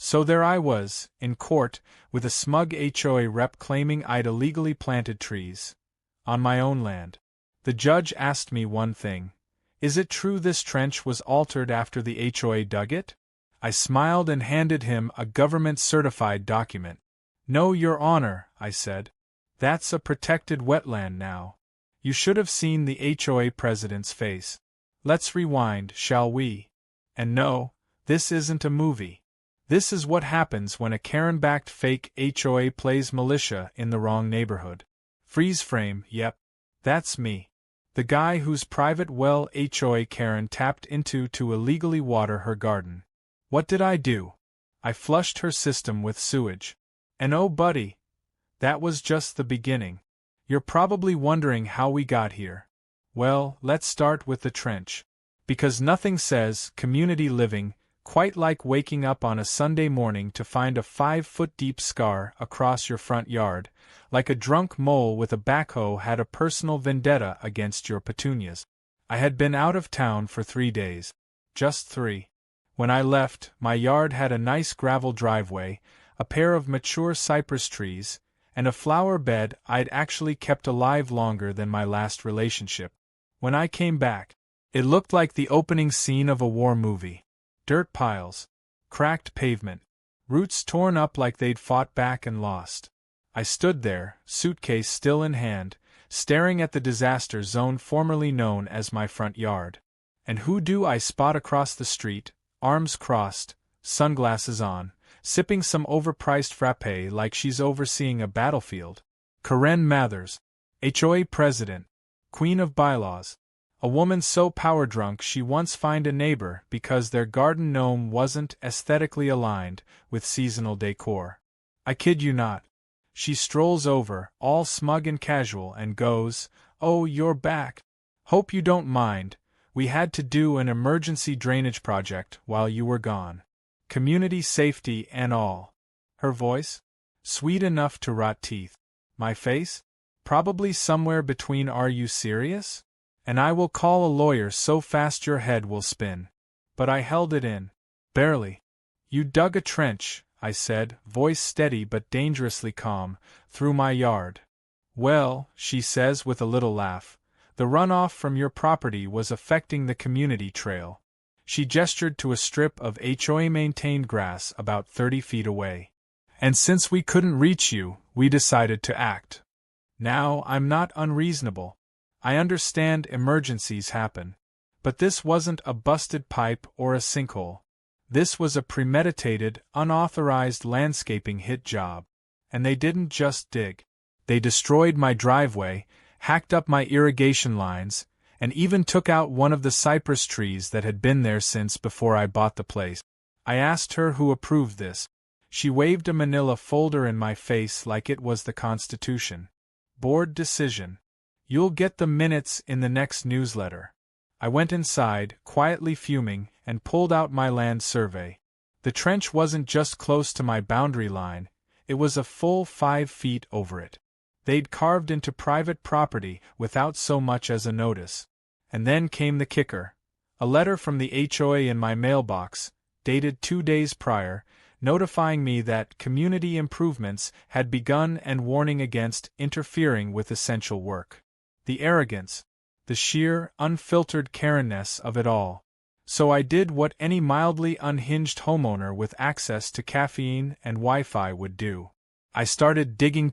So there I was, in court, with a smug HOA rep claiming I'd illegally planted trees. On my own land. The judge asked me one thing. Is it true this trench was altered after the HOA dug it? I smiled and handed him a government-certified document. No, Your Honor, I said. That's a protected wetland now. You should have seen the HOA president's face. Let's rewind, shall we? And no, this isn't a movie. This is what happens when a Karen-backed fake HOA plays militia in the wrong neighborhood. Freeze frame, yep. That's me. The guy whose private well HOA Karen tapped into to illegally water her garden. What did I do? I flushed her system with sewage. And oh buddy, that was just the beginning. You're probably wondering how we got here. Well, let's start with the trench. Because nothing says community living quite like waking up on a Sunday morning to find a 5-foot-deep scar across your front yard, like a drunk mole with a backhoe had a personal vendetta against your petunias. I had been out of town for 3 days. Just 3. When I left, my yard had a nice gravel driveway, a pair of mature cypress trees, and a flower bed I'd actually kept alive longer than my last relationship. When I came back, it looked like the opening scene of a war movie. Dirt piles, cracked pavement, roots torn up like they'd fought back and lost. I stood there, suitcase still in hand, staring at the disaster zone formerly known as my front yard. And who do I spot across the street, arms crossed, sunglasses on, sipping some overpriced frappé like she's overseeing a battlefield? Karen Mathers, HOA president, queen of bylaws. A woman so power-drunk she once fined a neighbor because their garden gnome wasn't aesthetically aligned with seasonal decor. I kid you not. She strolls over, all smug and casual, and goes, "Oh, you're back. Hope you don't mind. We had to do an emergency drainage project while you were gone. Community safety and all." Her voice? Sweet enough to rot teeth. My face? Probably somewhere between "Are you serious?" and "I will call a lawyer so fast your head will spin." But I held it in. Barely. "You dug a trench," I said, voice steady but dangerously calm, "through my yard." "Well," she says with a little laugh, "the runoff from your property was affecting the community trail." She gestured to a strip of HOA-maintained grass about 30 feet away. "And since we couldn't reach you, we decided to act. Now, I'm not unreasonable. I understand emergencies happen. But this wasn't a busted pipe or a sinkhole. This was a premeditated, unauthorized landscaping hit job. And they didn't just dig. They destroyed my driveway, hacked up my irrigation lines, and even took out one of the cypress trees that had been there since before I bought the place." I asked her who approved this. She waved a manila folder in my face like it was the Constitution. "Board decision. You'll get the minutes in the next newsletter." I went inside, quietly fuming, and pulled out my land survey. The trench wasn't just close to my boundary line, it was a full 5 feet over it. They'd carved into private property without so much as a notice. And then came the kicker. A letter from the HOA in my mailbox, dated 2 days prior, notifying me that community improvements had begun and warning against interfering with essential work. The arrogance, the sheer, unfiltered Karen-ness of it all. So I did what any mildly unhinged homeowner with access to caffeine and Wi-Fi would do. I started digging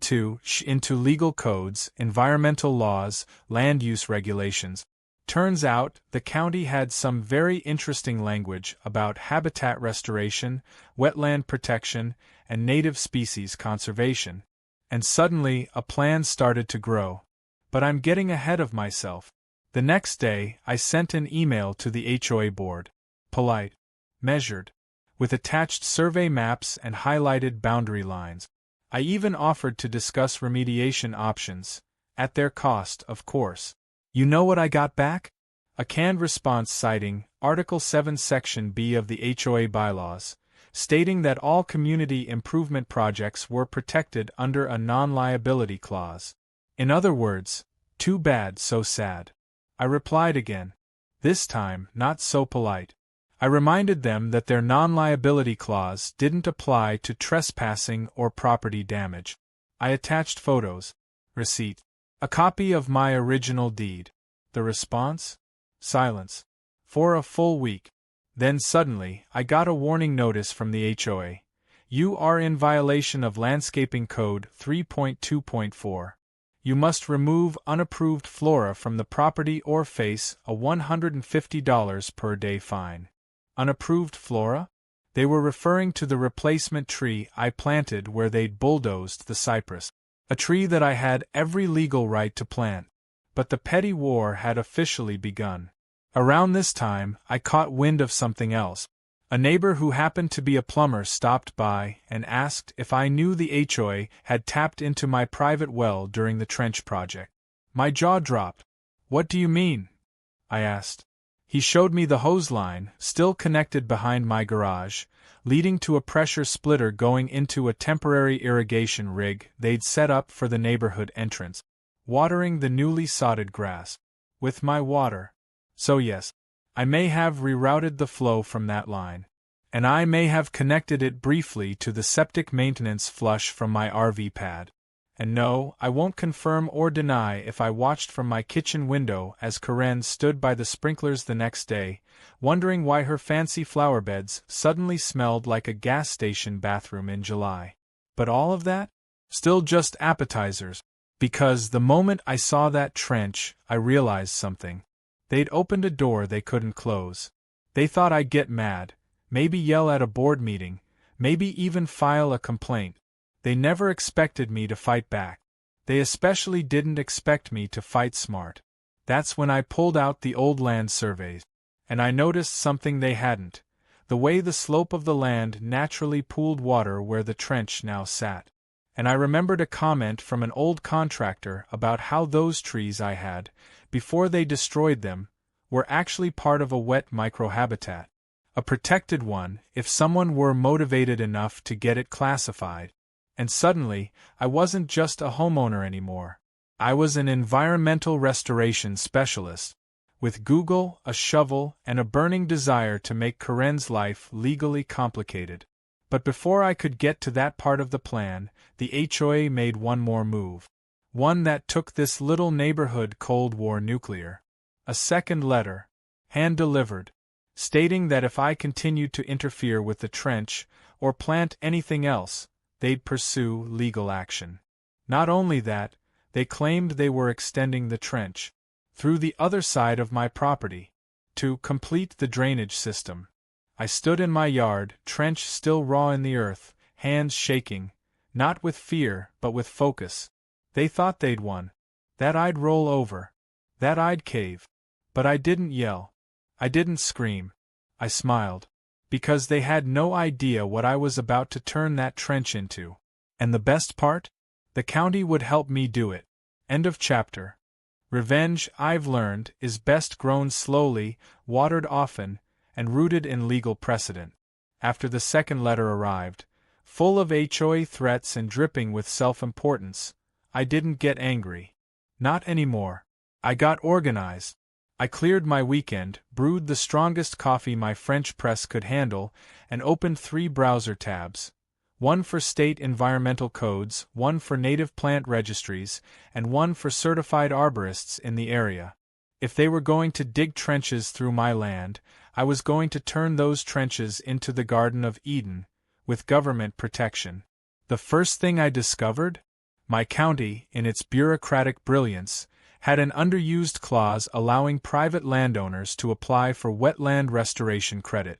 into legal codes, environmental laws, land use regulations. Turns out, the county had some very interesting language about habitat restoration, wetland protection, and native species conservation. And suddenly, a plan started to grow. But I'm getting ahead of myself. The next day, I sent an email to the HOA board. Polite. Measured. With attached survey maps and highlighted boundary lines. I even offered to discuss remediation options. At their cost, of course. You know what I got back? A canned response citing Article 7 Section B of the HOA bylaws, stating that all community improvement projects were protected under a non-liability clause. In other words, too bad, so sad. I replied again. This time, not so polite. I reminded them that their non-liability clause didn't apply to trespassing or property damage. I attached photos, receipt, a copy of my original deed. The response? Silence. For a full week. Then suddenly, I got a warning notice from the HOA. You are in violation of Landscaping Code 3.2.4. You must remove unapproved flora from the property or face a $150 per day fine. Unapproved flora? They were referring to the replacement tree I planted where they'd bulldozed the cypress. A tree that I had every legal right to plant. But the petty war had officially begun. Around this time, I caught wind of something else. A neighbor who happened to be a plumber stopped by and asked if I knew the HOA had tapped into my private well during the trench project. My jaw dropped. What do you mean? I asked. He showed me the hose line, still connected behind my garage, leading to a pressure splitter going into a temporary irrigation rig they'd set up for the neighborhood entrance, watering the newly sodded grass. With my water. So yes, I may have rerouted the flow from that line. And I may have connected it briefly to the septic maintenance flush from my RV pad. And no, I won't confirm or deny if I watched from my kitchen window as Karen stood by the sprinklers the next day, wondering why her fancy flower beds suddenly smelled like a gas station bathroom in July. But all of that? Still just appetizers. Because the moment I saw that trench, I realized something. They'd opened a door they couldn't close. They thought I'd get mad, maybe yell at a board meeting, maybe even file a complaint. They never expected me to fight back. They especially didn't expect me to fight smart. That's when I pulled out the old land surveys. And I noticed something they hadn't. The way the slope of the land naturally pooled water where the trench now sat. And I remembered a comment from an old contractor about how those trees I had, before they destroyed them, were actually part of a wet microhabitat. A protected one, if someone were motivated enough to get it classified. And suddenly, I wasn't just a homeowner anymore. I was an environmental restoration specialist, with Google, a shovel, and a burning desire to make Karen's life legally complicated. But before I could get to that part of the plan, the HOA made one more move. One that took this little neighborhood Cold War nuclear. A second letter, hand-delivered, stating that if I continued to interfere with the trench, or plant anything else, they'd pursue legal action. Not only that, they claimed they were extending the trench through the other side of my property to complete the drainage system. I stood in my yard, trench still raw in the earth, hands shaking, not with fear but with focus. They thought they'd won, that I'd roll over, that I'd cave. But I didn't yell. I didn't scream. I smiled. Because they had no idea what I was about to turn that trench into. And the best part? The county would help me do it. End of chapter. Revenge, I've learned, is best grown slowly, watered often, and rooted in legal precedent. After the second letter arrived, full of HOA threats and dripping with self-importance, I didn't get angry. Not anymore. I got organized. I cleared my weekend, brewed the strongest coffee my French press could handle, and opened 3 browser tabs. One for state environmental codes, one for native plant registries, and one for certified arborists in the area. If they were going to dig trenches through my land, I was going to turn those trenches into the Garden of Eden, with government protection. The first thing I discovered? My county, in its bureaucratic brilliance, had an underused clause allowing private landowners to apply for wetland restoration credit.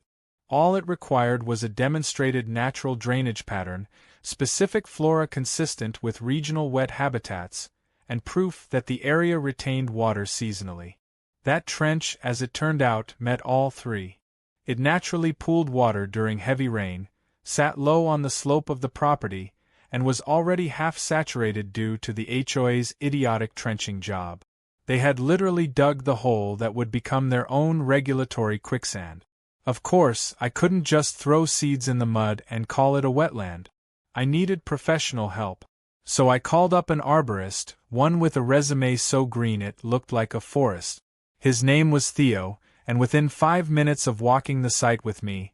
All it required was a demonstrated natural drainage pattern, specific flora consistent with regional wet habitats, and proof that the area retained water seasonally. That trench, as it turned out, met all 3. It naturally pooled water during heavy rain, sat low on the slope of the property, and was already half-saturated due to the HOA's idiotic trenching job. They had literally dug the hole that would become their own regulatory quicksand. Of course, I couldn't just throw seeds in the mud and call it a wetland. I needed professional help. So I called up an arborist, one with a resume so green it looked like a forest. His name was Theo, and within 5 minutes of walking the site with me,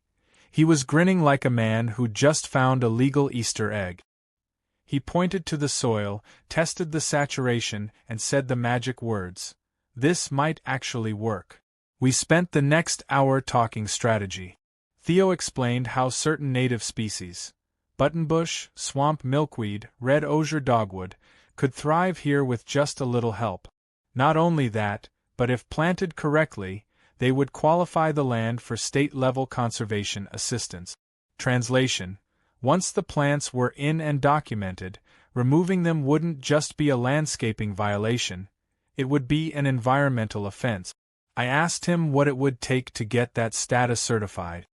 he was grinning like a man who'd just found a legal Easter egg. He pointed to the soil, tested the saturation, and said the magic words. This might actually work. We spent the next hour talking strategy. Theo explained how certain native species, buttonbush, swamp milkweed, red osier dogwood, could thrive here with just a little help. Not only that, but if planted correctly, they would qualify the land for state-level conservation assistance. Translation: once the plants were in and documented, removing them wouldn't just be a landscaping violation, it would be an environmental offense. I asked him what it would take to get that status certified.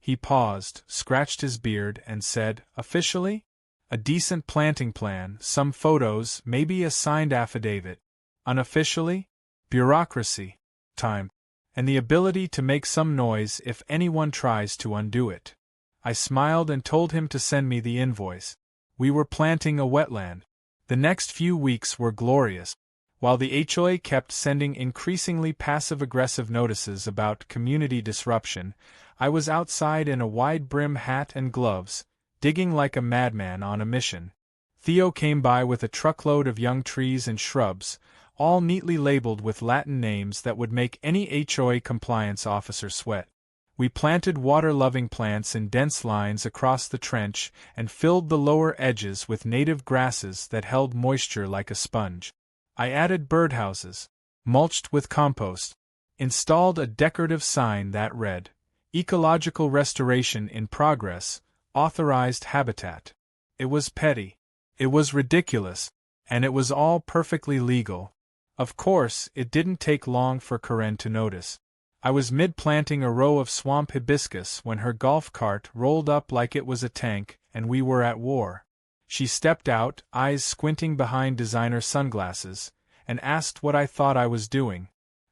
He paused, scratched his beard, and said, "Officially? A decent planting plan, some photos, maybe a signed affidavit. Unofficially? Bureaucracy, time, and the ability to make some noise if anyone tries to undo it." I smiled and told him to send me the invoice. We were planting a wetland. The next few weeks were glorious. While the HOA kept sending increasingly passive-aggressive notices about community disruption, I was outside in a wide-brim hat and gloves, digging like a madman on a mission. Theo came by with a truckload of young trees and shrubs, all neatly labeled with Latin names that would make any HOA compliance officer sweat. We planted water-loving plants in dense lines across the trench and filled the lower edges with native grasses that held moisture like a sponge. I added birdhouses, mulched with compost, installed a decorative sign that read, "Ecological Restoration in Progress, Authorized Habitat." It was petty. It was ridiculous. And it was all perfectly legal. Of course, it didn't take long for Karen to notice. I was mid-planting a row of swamp hibiscus when her golf cart rolled up like it was a tank, and we were at war. She stepped out, eyes squinting behind designer sunglasses, and asked what I thought I was doing.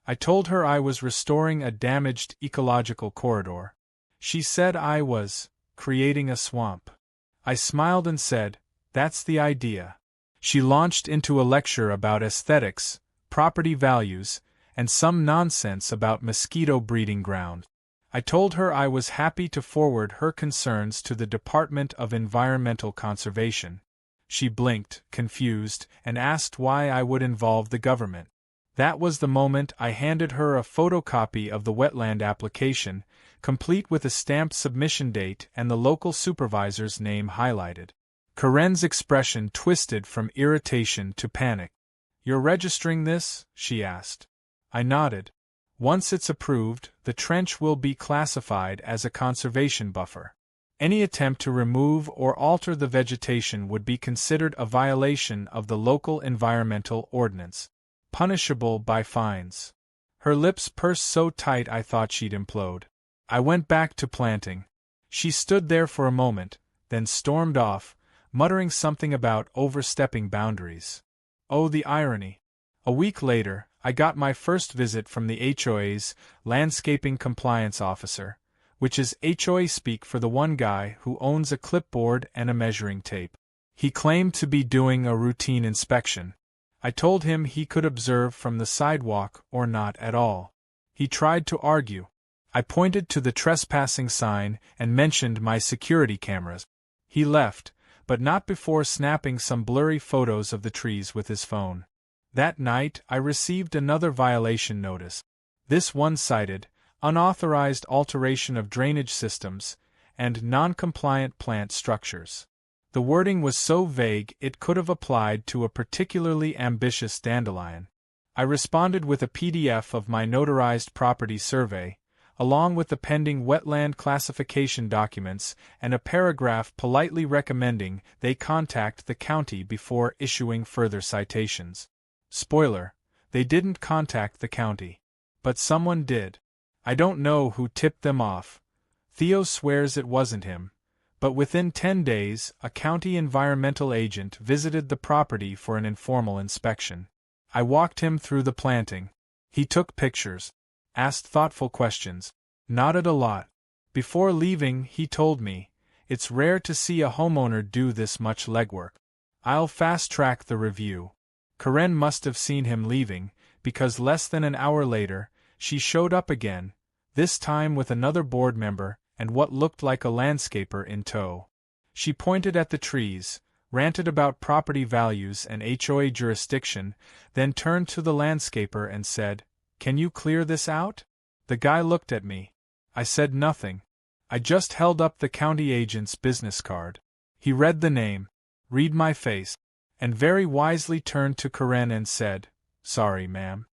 I told her I was restoring a damaged ecological corridor. She said I was creating a swamp. I smiled and said, "That's the idea." She launched into a lecture about aesthetics, property values, and some nonsense about mosquito breeding ground. I told her I was happy to forward her concerns to the Department of Environmental Conservation. She blinked, confused, and asked why I would involve the government. That was the moment I handed her a photocopy of the wetland application, complete with a stamped submission date and the local supervisor's name highlighted. Karen's expression twisted from irritation to panic. "You're registering this?" she asked. I nodded. "Once it's approved, the trench will be classified as a conservation buffer. Any attempt to remove or alter the vegetation would be considered a violation of the local environmental ordinance, punishable by fines." Her lips pursed so tight I thought she'd implode. I went back to planting. She stood there for a moment, then stormed off, muttering something about overstepping boundaries. Oh, the irony. A week later, I got my first visit from the HOA's landscaping compliance officer, which is HOA speak for the one guy who owns a clipboard and a measuring tape. He claimed to be doing a routine inspection. I told him he could observe from the sidewalk or not at all. He tried to argue. I pointed to the trespassing sign and mentioned my security cameras. He left, but not before snapping some blurry photos of the trees with his phone. That night I received another violation notice. This one cited unauthorized alteration of drainage systems and non-compliant plant structures. The wording was so vague it could have applied to a particularly ambitious dandelion. I responded with a PDF of my notarized property survey, along with the pending wetland classification documents and a paragraph politely recommending they contact the county before issuing further citations. Spoiler, they didn't contact the county. But someone did. I don't know who tipped them off. Theo swears it wasn't him. But within 10 days, a county environmental agent visited the property for an informal inspection. I walked him through the planting. He took pictures, asked thoughtful questions, nodded a lot. Before leaving, he told me, "It's rare to see a homeowner do this much legwork. I'll fast-track the review." Karen must have seen him leaving, because less than an hour later, She showed up again, this time with another board member and what looked like a landscaper in tow. She pointed at the trees, ranted about property values and HOA jurisdiction, then turned to the landscaper and said, "Can you clear this out?" The guy looked at me. I said nothing. I just held up the county agent's business card. He read the name, read my face, and very wisely turned to Karen and said, "Sorry, ma'am.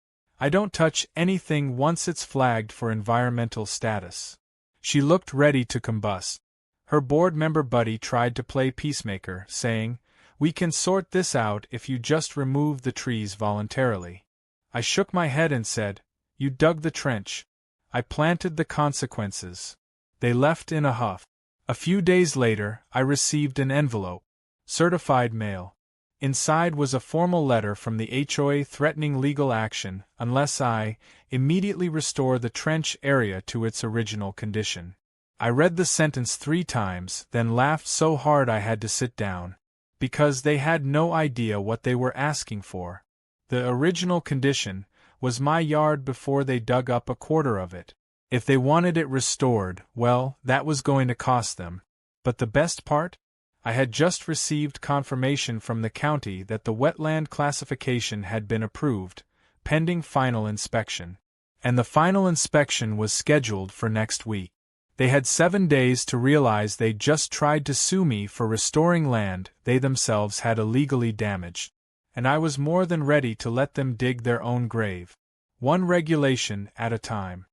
I don't touch anything once it's flagged for environmental status." She looked ready to combust. Her board member buddy tried to play peacemaker, saying, "We can sort this out if you just remove the trees voluntarily." I shook my head and said, "You dug the trench. I planted the consequences." They left in a huff. A few days later, I received an envelope. Certified mail. Inside was a formal letter from the HOA threatening legal action unless I immediately restore the trench area to its original condition. I read the sentence 3 times, then laughed so hard I had to sit down. Because they had no idea what they were asking for. The original condition was my yard before they dug up a quarter of it. If they wanted it restored, well, that was going to cost them. But the best part? I had just received confirmation from the county that the wetland classification had been approved, pending final inspection. And the final inspection was scheduled for next week. They had 7 days to realize they just tried to sue me for restoring land they themselves had illegally damaged. And I was more than ready to let them dig their own grave. One regulation at a time.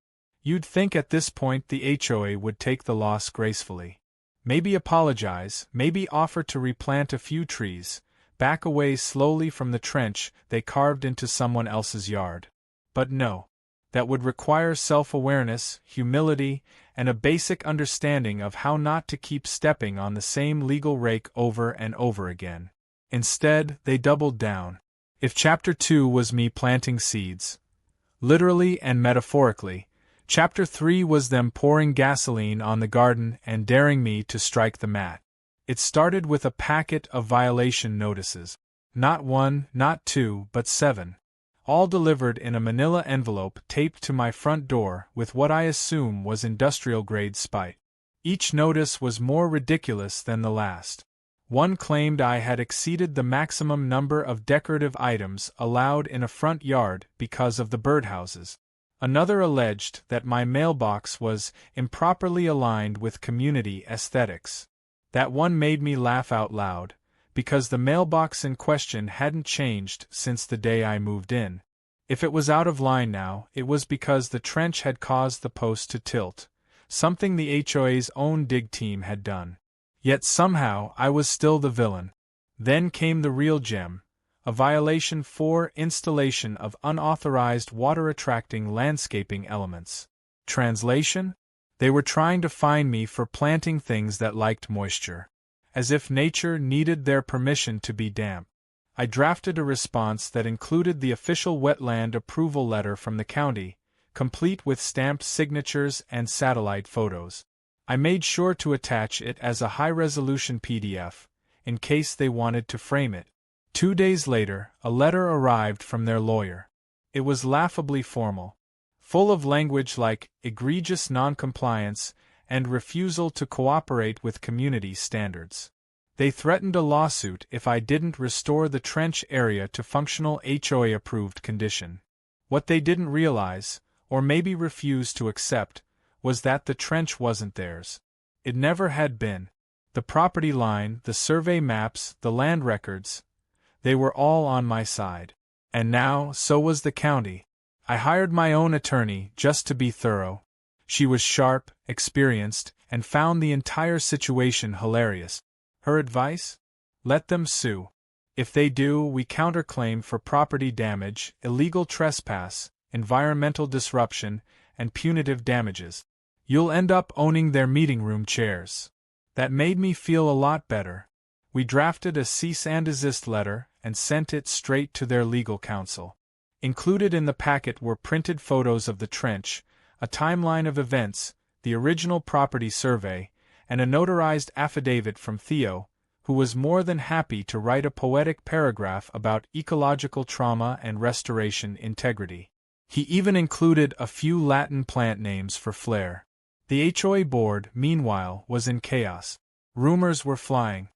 You'd think at this point the HOA would take the loss gracefully. Maybe apologize, maybe offer to replant a few trees, back away slowly from the trench they carved into someone else's yard. But no. That would require self-awareness, humility, and a basic understanding of how not to keep stepping on the same legal rake over and over again. Instead, they doubled down. If Chapter 2 was me planting seeds, literally and metaphorically, Chapter 3 was them pouring gasoline on the garden and daring me to strike the mat. It started with a packet of violation notices. Not 1, not 2, but 7. All delivered in a manila envelope taped to my front door with what I assume was industrial-grade spite. Each notice was more ridiculous than the last. One claimed I had exceeded the maximum number of decorative items allowed in a front yard because of the birdhouses. Another alleged that my mailbox was improperly aligned with community aesthetics. That one made me laugh out loud, because the mailbox in question hadn't changed since the day I moved in. If it was out of line now, it was because the trench had caused the post to tilt, something the HOA's own dig team had done. Yet somehow I was still the villain. Then came the real gem. A violation for installation of unauthorized water-attracting landscaping elements. Translation? They were trying to fine me for planting things that liked moisture. As if nature needed their permission to be damp. I drafted a response that included the official wetland approval letter from the county, complete with stamped signatures and satellite photos. I made sure to attach it as a high-resolution PDF, in case they wanted to frame it. 2 days later, a letter arrived from their lawyer. It was laughably formal, full of language like egregious noncompliance and refusal to cooperate with community standards. They threatened a lawsuit if I didn't restore the trench area to functional HOA-approved condition. What they didn't realize, or maybe refused to accept, was that the trench wasn't theirs. It never had been. The property line, the survey maps, the land records, they were all on my side. And now, so was the county. I hired my own attorney just to be thorough. She was sharp, experienced, and found the entire situation hilarious. Her advice? Let them sue. If they do, we counterclaim for property damage, illegal trespass, environmental disruption, and punitive damages. You'll end up owning their meeting room chairs. That made me feel a lot better. We drafted a cease and desist letter and sent it straight to their legal counsel. Included in the packet were printed photos of the trench, a timeline of events, the original property survey, and a notarized affidavit from Theo, who was more than happy to write a poetic paragraph about ecological trauma and restoration integrity. He even included a few Latin plant names for flair. The HOA board, meanwhile, was in chaos. Rumors were flying.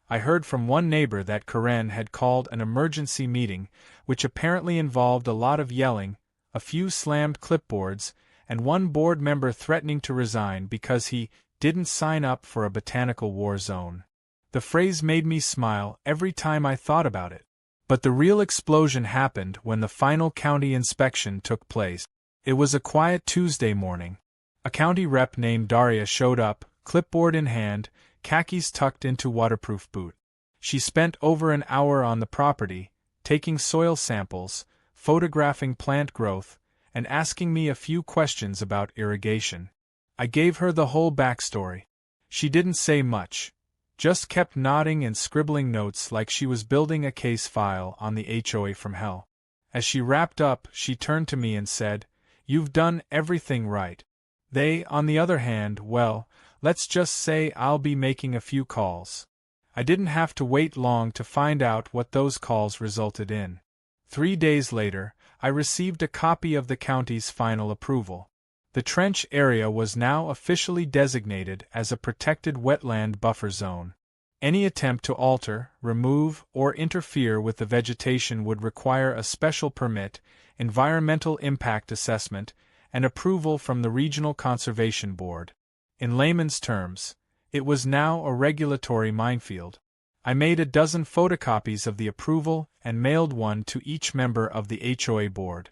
I heard from one neighbor that Karen had called an emergency meeting, which apparently involved a lot of yelling, a few slammed clipboards, and one board member threatening to resign because he didn't sign up for a botanical war zone. The phrase made me smile every time I thought about it. But the real explosion happened when the final county inspection took place. It was a quiet Tuesday morning. A county rep named Daria showed up, clipboard in hand, khakis tucked into waterproof boot. She spent over an hour on the property, taking soil samples, photographing plant growth, and asking me a few questions about irrigation. I gave her the whole backstory. She didn't say much, just kept nodding and scribbling notes like she was building a case file on the HOA from hell. As she wrapped up, she turned to me and said, "You've done everything right. They, on the other hand, well, let's just say I'll be making a few calls." I didn't have to wait long to find out what those calls resulted in. 3 days later, I received a copy of the county's final approval. The trench area was now officially designated as a protected wetland buffer zone. Any attempt to alter, remove, or interfere with the vegetation would require a special permit, environmental impact assessment, and approval from the Regional Conservation Board. In layman's terms, it was now a regulatory minefield. I made a dozen photocopies of the approval and mailed one to each member of the HOA board.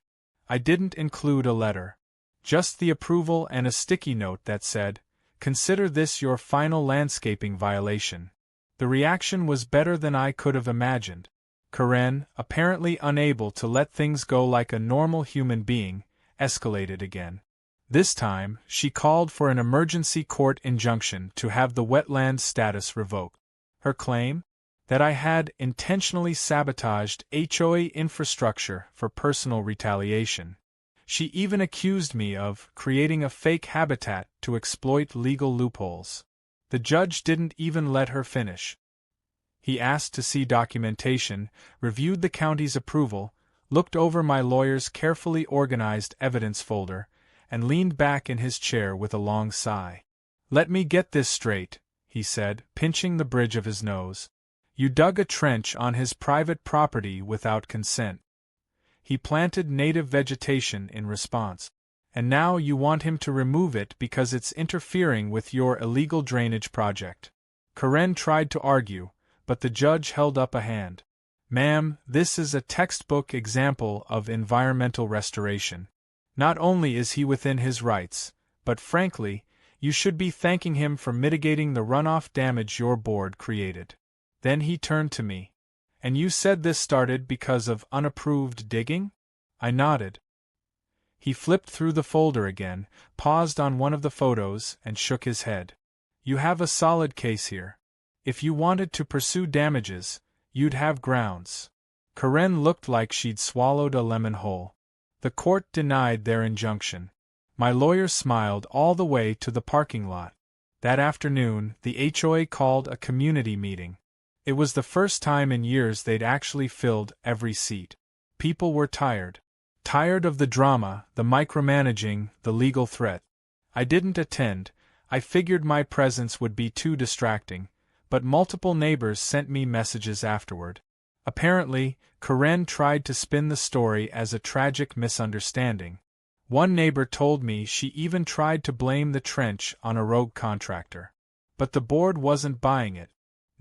I didn't include a letter. Just the approval and a sticky note that said, "Consider this your final landscaping violation." The reaction was better than I could have imagined. Karen, apparently unable to let things go like a normal human being, escalated again. This time, she called for an emergency court injunction to have the wetland status revoked. Her claim? That I had intentionally sabotaged HOA infrastructure for personal retaliation. She even accused me of creating a fake habitat to exploit legal loopholes. The judge didn't even let her finish. He asked to see documentation, reviewed the county's approval, looked over my lawyer's carefully organized evidence folder, and leaned back in his chair with a long sigh. "Let me get this straight," he said, pinching the bridge of his nose. "You dug a trench on his private property without consent. He planted native vegetation in response. And now you want him to remove it because it's interfering with your illegal drainage project." Karen tried to argue, but the judge held up a hand. "Ma'am, this is a textbook example of environmental restoration. Not only is he within his rights, but frankly, you should be thanking him for mitigating the runoff damage your board created." Then he turned to me. "And you said this started because of unapproved digging?" I nodded. He flipped through the folder again, paused on one of the photos, and shook his head. "You have a solid case here. If you wanted to pursue damages, you'd have grounds." Karen looked like she'd swallowed a lemon whole. The court denied their injunction. My lawyer smiled all the way to the parking lot. That afternoon, the HOA called a community meeting. It was the first time in years they'd actually filled every seat. People were tired. Tired of the drama, the micromanaging, the legal threat. I didn't attend. I figured my presence would be too distracting, but multiple neighbors sent me messages afterward. Apparently, Karen tried to spin the story as a tragic misunderstanding. One neighbor told me she even tried to blame the trench on a rogue contractor. But the board wasn't buying it.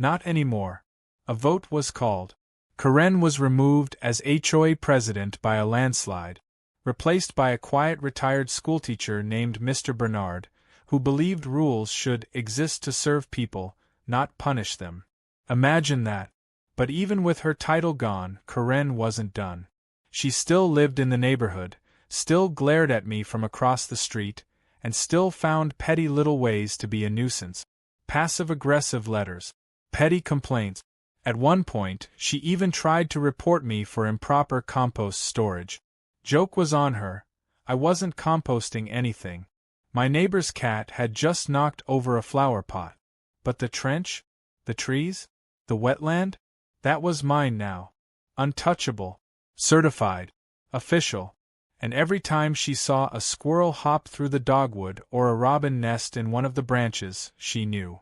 Not anymore. A vote was called. Karen was removed as HOA president by a landslide, replaced by a quiet retired schoolteacher named Mr. Bernard, who believed rules should exist to serve people, not punish them. Imagine that. But even with her title gone, Karen wasn't done. She still lived in the neighborhood, still glared at me from across the street, and still found petty little ways to be a nuisance. Passive-aggressive letters. Petty complaints. At one point, she even tried to report me for improper compost storage. Joke was on her. I wasn't composting anything. My neighbor's cat had just knocked over a flower pot. But the trench? The trees? The wetland? That was mine now. Untouchable. Certified. Official. and every time she saw a squirrel hop through the dogwood or a robin nest in one of the branches, she knew.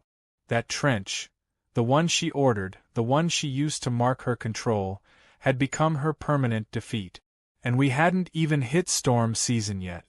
That trench, the one she ordered, the one she used to mark her control, had become her permanent defeat. And we hadn't even hit storm season yet.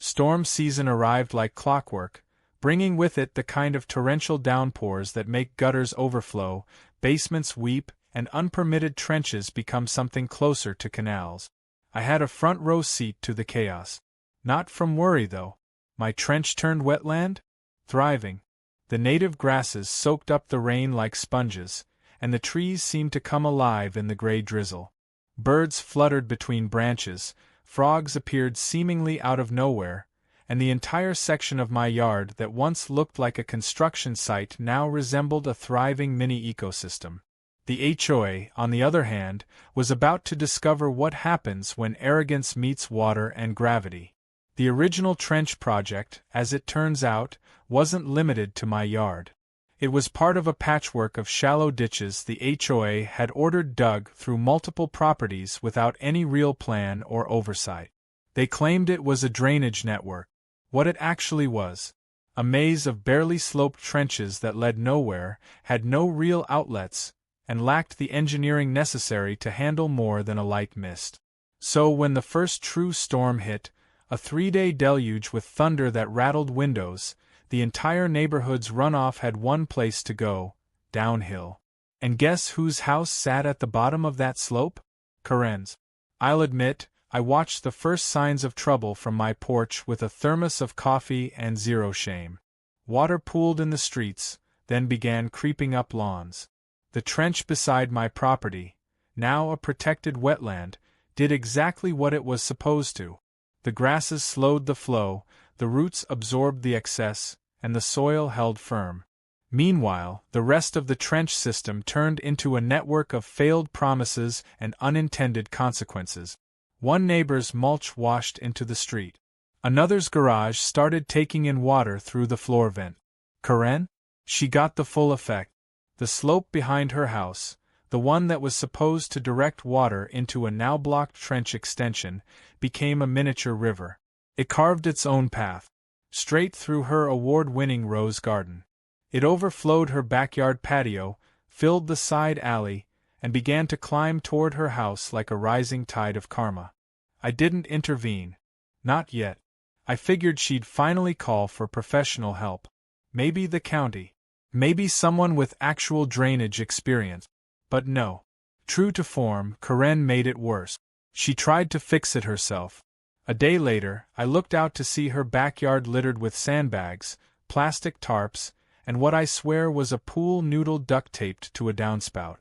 Storm season arrived like clockwork, bringing with it the kind of torrential downpours that make gutters overflow, basements weep, and unpermitted trenches become something closer to canals. I had a front-row seat to the chaos. Not from worry, though. My trench turned wetland? Thriving. The native grasses soaked up the rain like sponges, and the trees seemed to come alive in the gray drizzle. Birds fluttered between branches, frogs appeared seemingly out of nowhere, and the entire section of my yard that once looked like a construction site now resembled a thriving mini-ecosystem. The HOA, on the other hand, was about to discover what happens when arrogance meets water and gravity. The original trench project, as it turns out, wasn't limited to my yard. It was part of a patchwork of shallow ditches the HOA had ordered dug through multiple properties without any real plan or oversight. They claimed it was a drainage network. What it actually was, a maze of barely sloped trenches that led nowhere, had no real outlets, and lacked the engineering necessary to handle more than a light mist. So when the first true storm hit, a 3-day deluge with thunder that rattled windows, the entire neighborhood's runoff had one place to go: downhill. And guess whose house sat at the bottom of that slope? Karen's. I'll admit, I watched the first signs of trouble from my porch with a thermos of coffee and zero shame. Water pooled in the streets, then began creeping up lawns. The trench beside my property, now a protected wetland, did exactly what it was supposed to. The grasses slowed the flow, the roots absorbed the excess, and the soil held firm. Meanwhile, the rest of the trench system turned into a network of failed promises and unintended consequences. One neighbor's mulch washed into the street. Another's garage started taking in water through the floor vent. Karen? She got the full effect. The slope behind her house, the one that was supposed to direct water into a now-blocked trench extension, became a miniature river. It carved its own path, straight through her award-winning rose garden. It overflowed her backyard patio, filled the side alley, and began to climb toward her house like a rising tide of karma. I didn't intervene. Not yet. I figured she'd finally call for professional help. Maybe the county. Maybe someone with actual drainage experience. But no. True to form, Karen made it worse. She tried to fix it herself. A day later, I looked out to see her backyard littered with sandbags, plastic tarps, and what I swear was a pool noodle duct-taped to a downspout.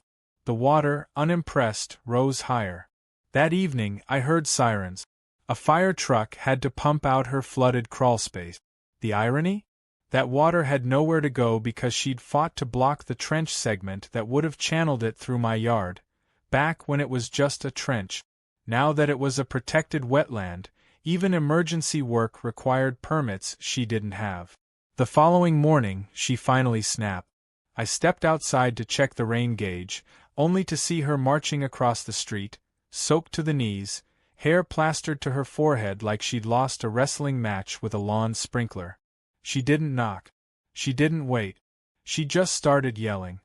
The water, unimpressed, rose higher. That evening, I heard sirens. A fire truck had to pump out her flooded crawlspace. The irony? That water had nowhere to go because she'd fought to block the trench segment that would have channeled it through my yard, back when it was just a trench. Now that it was a protected wetland, even emergency work required permits she didn't have. The following morning, she finally snapped. I stepped outside to check the rain gauge, only to see her marching across the street, soaked to the knees, hair plastered to her forehead like she'd lost a wrestling match with a lawn sprinkler. She didn't knock. She didn't wait. She just started yelling.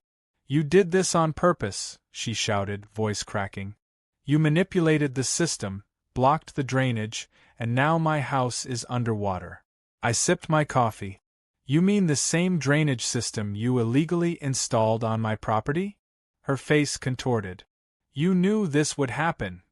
"You did this on purpose," she shouted, voice cracking. "You manipulated the system, blocked the drainage, and now my house is underwater." I sipped my coffee. "You mean the same drainage system you illegally installed on my property?" Her face contorted. "You knew this would happen."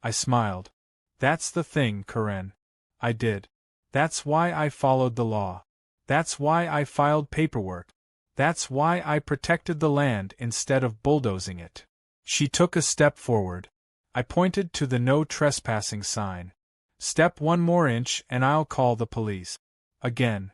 I smiled. "That's the thing, Karen. I did. That's why I followed the law. That's why I filed paperwork. That's why I protected the land instead of bulldozing it." She took a step forward. I pointed to the no trespassing sign. "Step one more inch and I'll call the police." Again.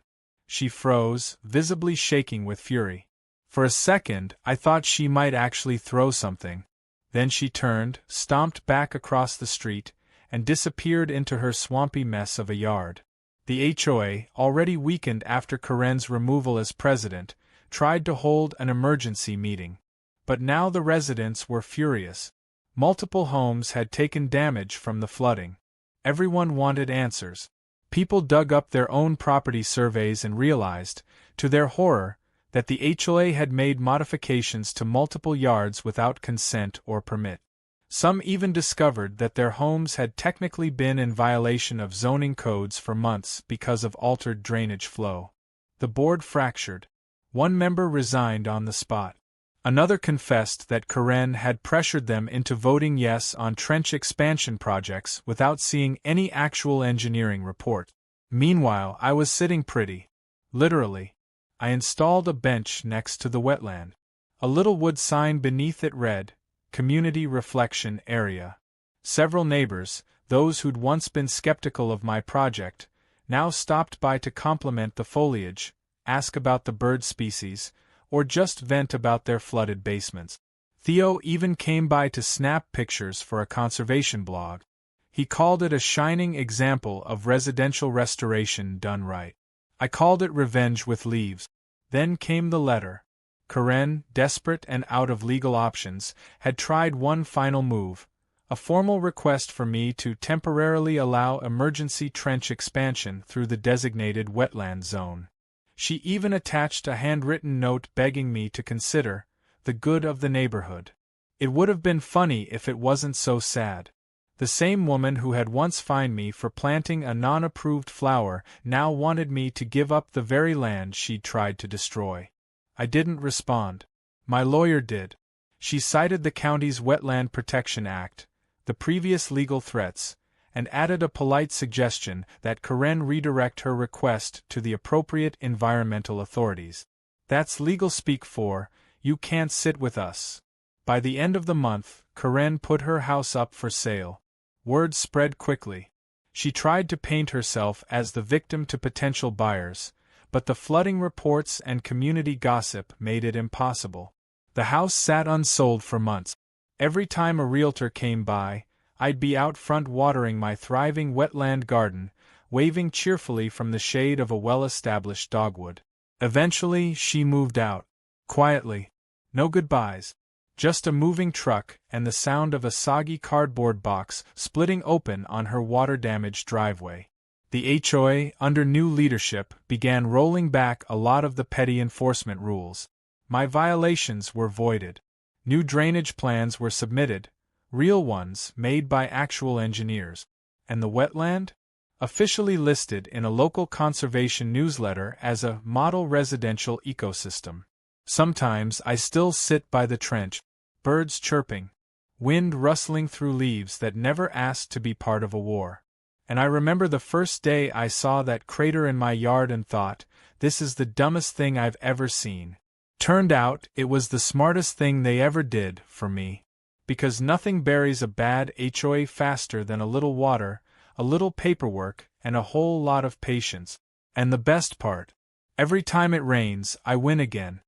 She froze, visibly shaking with fury. For a second, I thought she might actually throw something. Then she turned, stomped back across the street, and disappeared into her swampy mess of a yard. The HOA, already weakened after Karen's removal as president, tried to hold an emergency meeting. But now the residents were furious. Multiple homes had taken damage from the flooding. Everyone wanted answers. People dug up their own property surveys and realized, to their horror, that the HOA had made modifications to multiple yards without consent or permit. Some even discovered that their homes had technically been in violation of zoning codes for months because of altered drainage flow. The board fractured. One member resigned on the spot. Another confessed that Karen had pressured them into voting yes on trench expansion projects without seeing any actual engineering report. Meanwhile, I was sitting pretty. Literally. I installed a bench next to the wetland. A little wood sign beneath it read, Community Reflection Area. Several neighbors, those who'd once been skeptical of my project, now stopped by to compliment the foliage, ask about the bird species, or just vent about their flooded basements. Theo even came by to snap pictures for a conservation blog. He called it a shining example of residential restoration done right. I called it revenge with leaves. Then came the letter. Karen, desperate and out of legal options, had tried one final move, a formal request for me to temporarily allow emergency trench expansion through the designated wetland zone. She even attached a handwritten note begging me to consider the good of the neighborhood. It would have been funny if it wasn't so sad. The same woman who had once fined me for planting a non-approved flower now wanted me to give up the very land she'd tried to destroy. I didn't respond. My lawyer did. She cited the county's Wetland Protection Act, the previous legal threats, and added a polite suggestion that Karen redirect her request to the appropriate environmental authorities. That's legal speak for, you can't sit with us. By the end of the month, Karen put her house up for sale. Word spread quickly. She tried to paint herself as the victim to potential buyers, but the flooding reports and community gossip made it impossible. The house sat unsold for months. Every time a realtor came by, I'd be out front watering my thriving wetland garden, waving cheerfully from the shade of a well-established dogwood. Eventually, she moved out. Quietly. No goodbyes. Just a moving truck and the sound of a soggy cardboard box splitting open on her water-damaged driveway. The HOA, under new leadership, began rolling back a lot of the petty enforcement rules. My violations were voided. New drainage plans were submitted, real ones made by actual engineers. And the wetland? Officially listed in a local conservation newsletter as a model residential ecosystem. Sometimes I still sit by the trench, birds chirping, wind rustling through leaves that never asked to be part of a war. And I remember the first day I saw that crater in my yard and thought, this is the dumbest thing I've ever seen. Turned out, it was the smartest thing they ever did for me. Because nothing buries a bad HOA faster than a little water, a little paperwork, and a whole lot of patience. And the best part, every time it rains, I win again.